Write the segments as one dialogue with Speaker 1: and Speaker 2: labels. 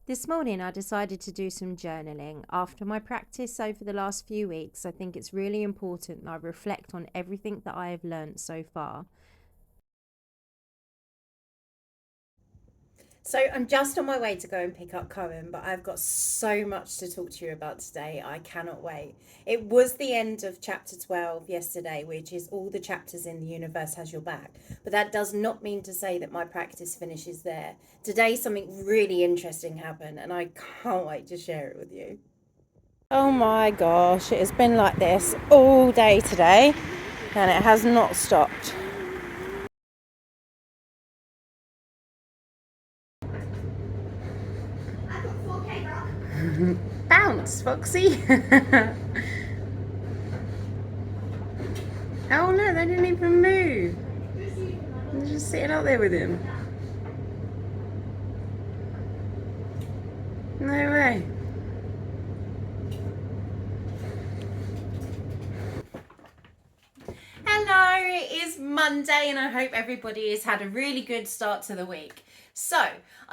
Speaker 1: This morning, I decided to do some journaling. After my practice over the last few weeks, I think it's really important that I reflect on everything that I have learned so far. So I'm just on my way to go and pick up Cohen, but I've got so much to talk to you about today. I cannot wait. It was the end of chapter 12 yesterday, which is all the chapters in The Universe Has Your Back. But that does not mean to say that my practice finishes there. Today, something really interesting happened, and I can't wait to share it with you. Oh my gosh, it has been like this all day today, and it has not stopped. Bounce, Foxy. Oh no, they didn't even move. They're just sitting up there with him. No way. Hello, it is Monday and I hope everybody has had a really good start to the week. So,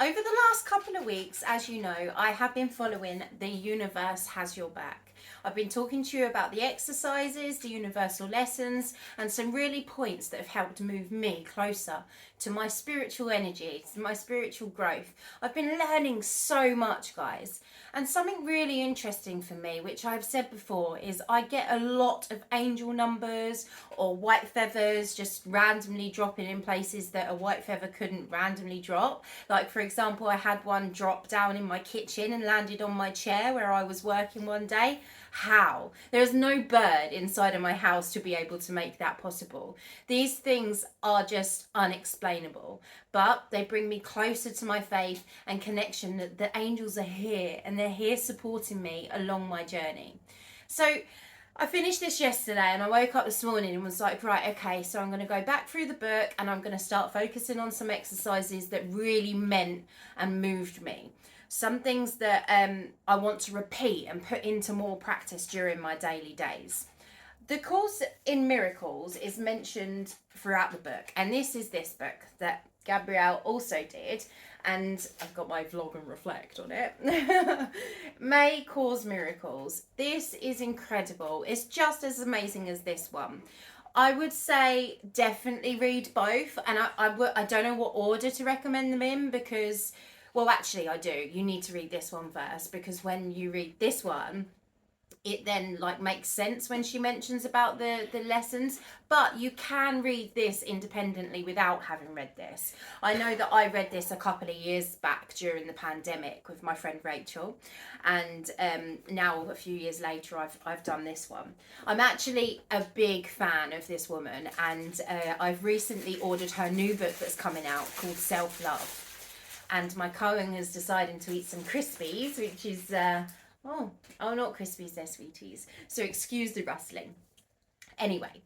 Speaker 1: over the last couple of weeks, as you know, I have been following The Universe Has Your Back. I've been talking to you about the exercises, the universal lessons, and some really points that have helped move me closer to my spiritual energy, to my spiritual growth. I've been learning so much, guys. And something really interesting for me, which I've said before, is I get a lot of angel numbers or white feathers just randomly dropping in places that a white feather couldn't randomly drop. Like, for example, I had one drop down in my kitchen and landed on my chair where I was working one day. How? There is no bird inside of my house to be able to make that possible. These things are just unexplainable, but they bring me closer to my faith and connection that the angels are here and they're here supporting me along my journey. So I finished this yesterday and I woke up this morning and was like, right, okay, so I'm going to go back through the book and I'm going to start focusing on some exercises that really meant and moved me. Some things that I want to repeat and put into more practice during my daily days. The Course in Miracles is mentioned throughout the book, and this is this book that Gabrielle also did, and I've got my vlog and reflect on it. May Cause Miracles. This is incredible. It's just as amazing as this one. I would say definitely read both, and I don't know what order to recommend them in because, well, actually, I do. You need to read this one first because when you read this one, it then like makes sense when she mentions about the lessons, but you can read this independently without having read this. I know that I read this a couple of years back during the pandemic with my friend Rachel, and now a few years later I've done this one. I'm actually a big fan of this woman, and I've recently ordered her new book that's coming out called Self-Love, and my Cohen has decided to eat some Crispies, which is not Crispies, they're sweeties. So excuse the rustling. Anyway,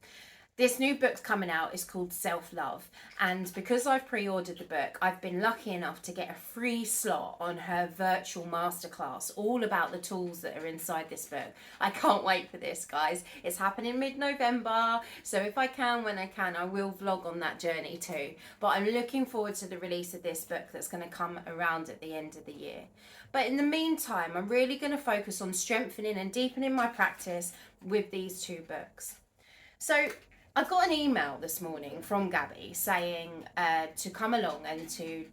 Speaker 1: this new book's coming out. It's called Self-Love, and because I've pre-ordered the book, I've been lucky enough to get a free slot on her virtual masterclass all about the tools that are inside this book. I can't wait for this, guys. It's happening mid-November, so if I can, when I can, I will vlog on that journey too. But I'm looking forward to the release of this book that's going to come around at the end of the year. But in the meantime, I'm really going to focus on strengthening and deepening my practice with these two books. So I got an email this morning from Gabby saying to come along and to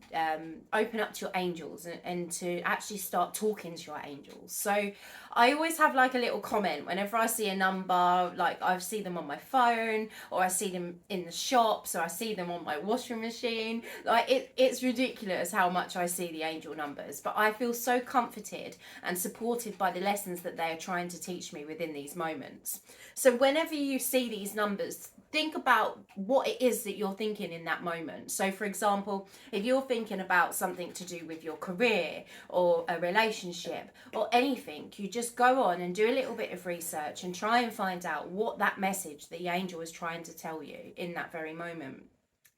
Speaker 1: open up to your angels and to actually start talking to your angels. So I always have like a little comment whenever I see a number, like I see them on my phone or I see them in the shops or I see them on my washing machine. Like it's ridiculous how much I see the angel numbers, but I feel so comforted and supported by the lessons that they are trying to teach me within these moments. So whenever you see these numbers, think about what it is that you're thinking in that moment. So for example, if you're thinking about something to do with your career or a relationship or anything, you just go on and do a little bit of research and try and find out what that message the angel is trying to tell you in that very moment.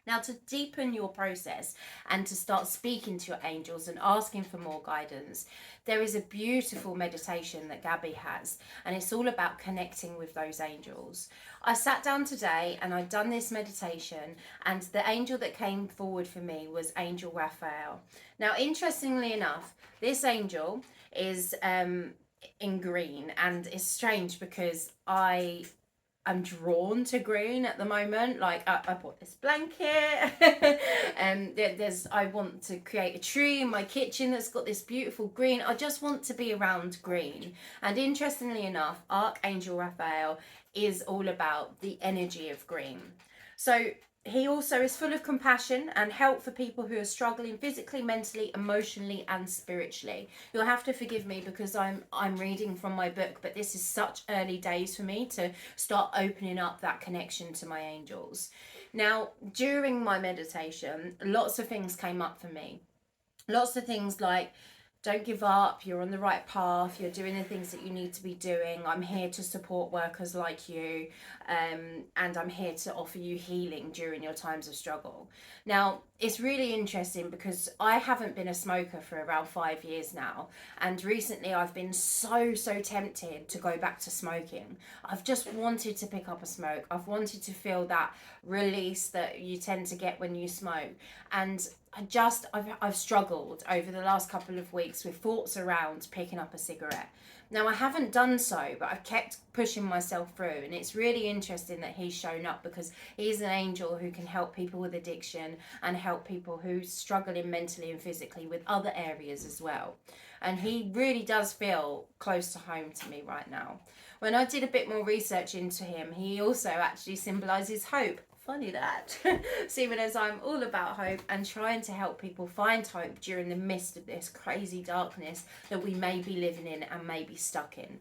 Speaker 1: Now, to deepen your process and to start speaking to your angels and asking for more guidance, there is a beautiful meditation that Gabby has, and it's all about connecting with those angels. I sat down today and I'd done this meditation, and the angel that came forward for me was Angel Raphael. Now, interestingly enough, this angel is in green, and it's strange because I'm drawn to green at the moment. Like I bought this blanket and I want to create a tree in my kitchen that's got this beautiful green. I just want to be around green. And interestingly enough, Archangel Raphael is all about the energy of green. So he also is full of compassion and help for people who are struggling physically, mentally, emotionally, and spiritually. You'll have to forgive me because I'm reading from my book, but this is such early days for me to start opening up that connection to my angels. Now, during my meditation, lots of things came up for me. Lots of things like, don't give up, you're on the right path, you're doing the things that you need to be doing, I'm here to support workers like you, and I'm here to offer you healing during your times of struggle. Now, it's really interesting because I haven't been a smoker for around 5 years now, and recently I've been so tempted to go back to smoking. I've just wanted to pick up a smoke. I've wanted to feel that release that you tend to get when you smoke, and I've struggled over the last couple of weeks with thoughts around picking up a cigarette. Now, I haven't done so, but I've kept pushing myself through, and it's really interesting that he's shown up because he's an angel who can help people with addiction and help people who struggling mentally and physically with other areas as well. And he really does feel close to home to me right now. When I did a bit more research into him, he also actually symbolizes hope. Funny that. Seeing as I'm all about hope and trying to help people find hope during the midst of this crazy darkness that we may be living in and may be stuck in.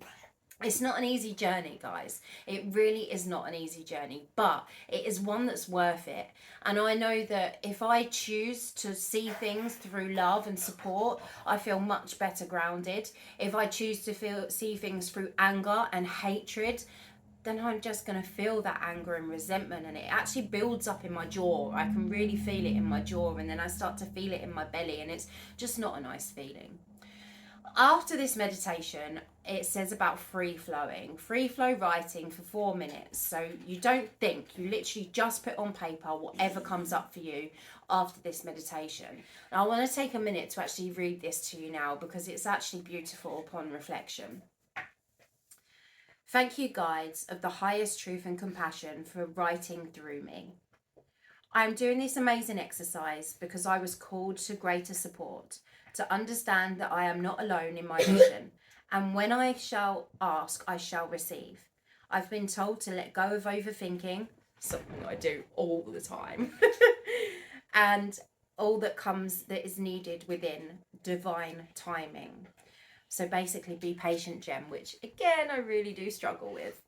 Speaker 1: It's not an easy journey, guys. It really is not an easy journey, but it is one that's worth it. And I know that if I choose to see things through love and support, I feel much better grounded. If I choose to see things through anger and hatred, then I'm just going to feel that anger and resentment, and it actually builds up in my jaw. I can really feel it in my jaw, and then I start to feel it in my belly, and it's just not a nice feeling. After this meditation, it says about free flow writing for 4 minutes. So you don't think, you literally just put on paper whatever comes up for you after this meditation. And I want to take a minute to actually read this to you now because it's actually beautiful upon reflection. Thank you, guides of the highest truth and compassion, for writing through me. I am doing this amazing exercise because I was called to greater support, to understand that I am not alone in my mission, and when I shall ask, I shall receive. I've been told to let go of overthinking, something I do all the time, and all that comes that is needed within divine timing. So basically be patient, Gem, which again, I really do struggle with.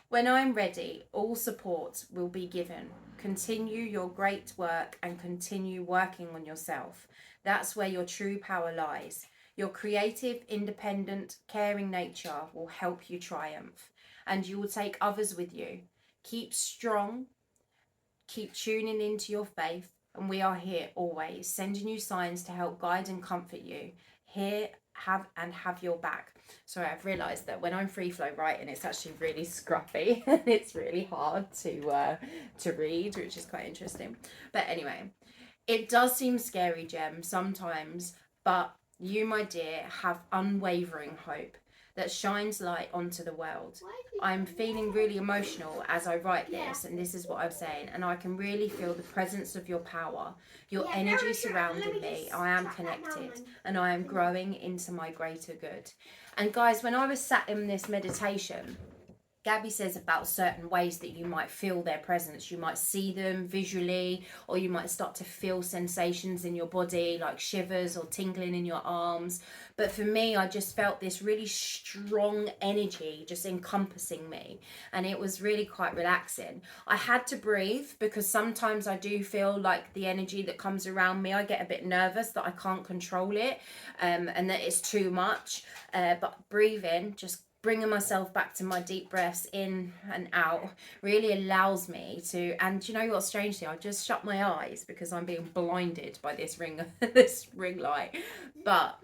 Speaker 1: When I'm ready, all support will be given. Continue your great work and continue working on yourself. That's where your true power lies. Your creative, independent, caring nature will help you triumph, and you will take others with you. Keep strong, keep tuning into your faith, and we are here always, sending you signs to help guide and comfort you. Here, have your back. Sorry, I've realised that when I'm free flow writing, it's actually really scruffy and it's really hard to read, which is quite interesting. But anyway, it does seem scary, Gem, sometimes, but you, my dear, have unwavering hope that shines light onto the world. I'm feeling really emotional as I write this, and this is what I'm saying, and I can really feel the presence of your power, your energy surrounding me. I am connected and I am growing into my greater good. And guys, when I was sat in this meditation, Gabby says about certain ways that you might feel their presence. You might see them visually, or you might start to feel sensations in your body, like shivers or tingling in your arms. But for me, I just felt this really strong energy just encompassing me, and it was really quite relaxing. I had to breathe because sometimes I do feel like the energy that comes around me, I get a bit nervous that I can't control it, and that it's too much. But breathing just bringing myself back to my deep breaths in and out really allows me to, and you know what, strangely, I just shut my eyes because I'm being blinded by this ring light, but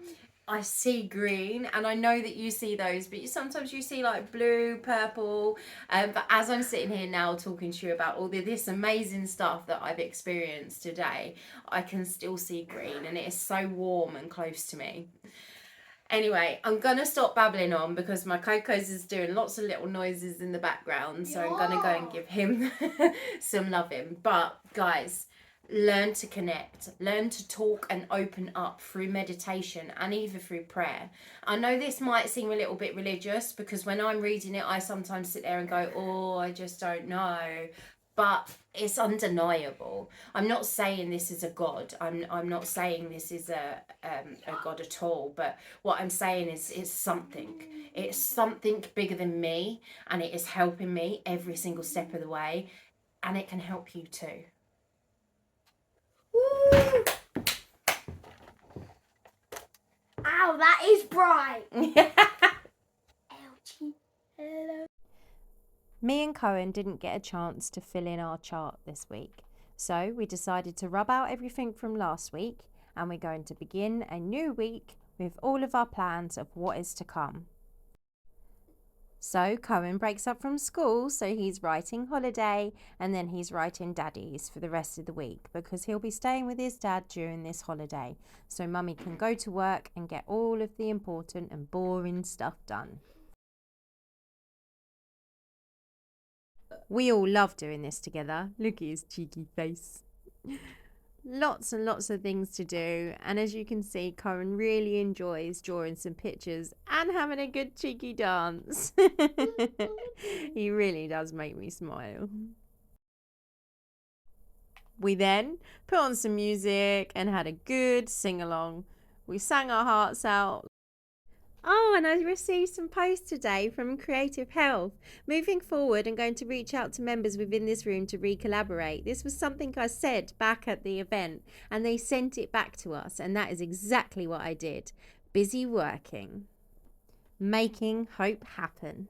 Speaker 1: I see green, and I know that you see those, but sometimes you see like blue, purple. But as I'm sitting here now talking to you about all this amazing stuff that I've experienced today, I can still see green, and it is so warm and close to me. Anyway, I'm going to stop babbling on because my Coco's is doing lots of little noises in the background. So I'm going to go and give him some loving. But guys, learn to connect, learn to talk and open up through meditation and even through prayer. I know this might seem a little bit religious because when I'm reading it, I sometimes sit there and go, oh, I just don't know. But it's undeniable. I'm not saying this is a god. I'm not saying this is a god at all. But what I'm saying is it's something. It's something bigger than me, and it is helping me every single step of the way, and it can help you too.
Speaker 2: Woo! Ow, that is bright. Ouchie. Hello.
Speaker 1: Me and Cohen didn't get a chance to fill in our chart this week, so we decided to rub out everything from last week, and we're going to begin a new week with all of our plans of what is to come. So Cohen breaks up from school, so he's writing holiday, and then he's writing daddies for the rest of the week because he'll be staying with his dad during this holiday, so mummy can go to work and get all of the important and boring stuff done. We all love doing this together. Look at his cheeky face. Lots and lots of things to do, and as you can see, Cohen really enjoys drawing some pictures and having a good cheeky dance. He really does make me smile. We then put on some music and had a good sing-along. We sang our hearts out. Oh, and I received some posts today from Creative Health. Moving forward, I'm going to reach out to members within this room to re-collaborate. This was something I said back at the event, and they sent it back to us, and that is exactly what I did. Busy working. Making hope happen.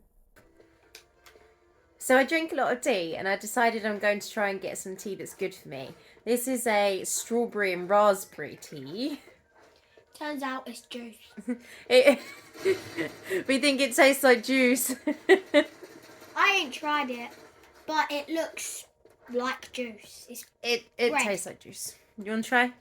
Speaker 1: So I drink a lot of tea, and I decided I'm going to try and get some tea that's good for me. This is a strawberry and raspberry tea.
Speaker 2: Turns out it's juice.
Speaker 1: We think it tastes like juice.
Speaker 2: I ain't tried it, but it looks like juice.
Speaker 1: It tastes like juice. You want to try?